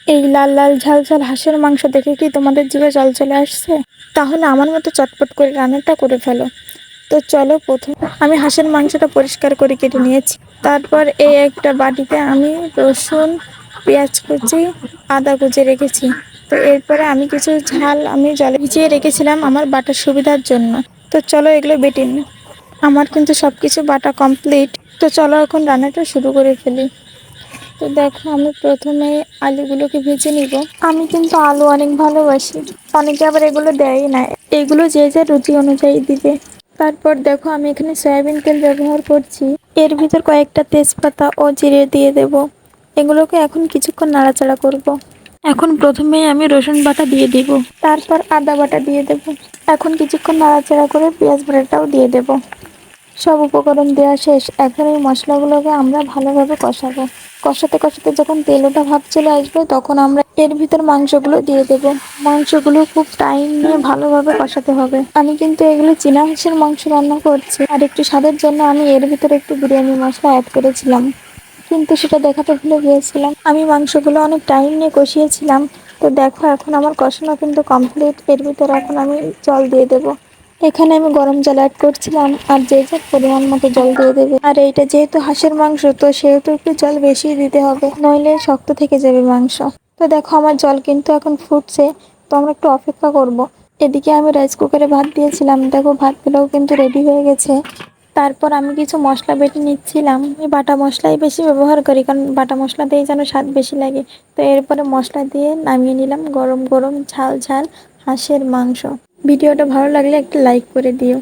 এই লাল লাল ঝাল ঝাল হাঁসের মাংস দেখে কি তোমাদের জিভে জল চলে আসছে? তাহলে আমার মতো চটপট করে রান্নাটা করে ফেলো। তো চলো, প্রথম আমি হাঁসের মাংসটা পরিষ্কার করে কেটে নিয়েছি। তারপর এই একটা বাটিতে আমি রসুন, পেঁয়াজ কুচি, আদা কুচি রেখেছি। তো এরপরে আমি কিছু ঝাল আমি জলে ভিজিয়ে রেখেছিলাম আমার বাটার সুবিধার জন্য। তো চলো এগুলো বেটে নিই। আমার কিন্তু সব কিছু বাটা কমপ্লিট। তো চলো এখন রান্নাটা শুরু করে ফেলি। তো দেখো, আমি প্রথমে আলুগুলোকে ভেজে নিব। আমি কিন্তু আলু অনেক ভালোবাসি, অনেকে আবার এগুলো দেয় না। এগুলো যে যে রুচি অনুযায়ী দিবে। তারপর দেখো, আমি এখানে সয়াবিন তেল ব্যবহার করছি। এর ভিতর কয়েকটা তেজপাতা ও জিরে দিয়ে দেব। এগুলোকে এখন কিছুক্ষণ নাড়াচাড়া করব। এখন প্রথমে আমি রসুন বাটা দিয়ে দিব, তারপর আদা বাটা দিয়ে দেব। এখন কিছুক্ষণ নাড়াচাড়া করে পেঁয়াজ বাটাটাও দিয়ে দেব। সব উপকরণ দেওয়া শেষ। এখন এই মশলাগুলোকে আমরা ভালোভাবে কষাবো। কষাতে কষাতে যখন তেল ওঠা ভাব চলে আসবে, তখন আমরা এর ভিতর মাংসগুলো দিয়ে দেব। মাংসগুলো খুব টাইম নিয়ে ভালোভাবে কষাতে হবে। আমি কিন্তু এগুলো চীনা হাঁসের মাংস রান্না করছি, আর একটু স্বাদের জন্য আমি এর ভিতরে একটু বিরিয়ানি মশলা অ্যাড করেছিলাম, কিন্তু সেটা দেখাতে ভুলে গিয়েছিলাম। আমি মাংসগুলো অনেক টাইম নিয়ে কষিয়েছিলাম। তো দেখো, এখন আমার কষানো কিন্তু কমপ্লিট। এর ভিতরে এখন আমি জল দিয়ে দেব। এখানে আমি গরম জল অ্যাড করছিলাম, আর যে যার পরিমাণ মতো জল দিয়ে দেবে। আর এইটা যেহেতু হাঁসের মাংস, তো সেহেতু একটু জল বেশি দিতে হবে, নইলে শক্ত থেকে যাবে মাংস। তো দেখো, আমার জল কিন্তু এখন ফুটছে। তো আমরা একটু অপেক্ষা করব। এদিকে আমি রাইস কুকারে ভাত দিয়েছিলাম, দেখো ভাতগুলোও কিন্তু রেডি হয়ে গেছে। তারপর আমি কিছু মশলা বেটে নিচ্ছিলাম। এই বাটা মশলাই বেশি ব্যবহার করি, কারণ বাটা মশলা দিয়ে যেন স্বাদ বেশি লাগে। তো এরপরে মশলা দিয়ে নামিয়ে নিলাম গরম গরম ঝাল ঝাল হাঁসের মাংস। ভিডিওটা ভালো লাগলে একটা লাইক করে দিও।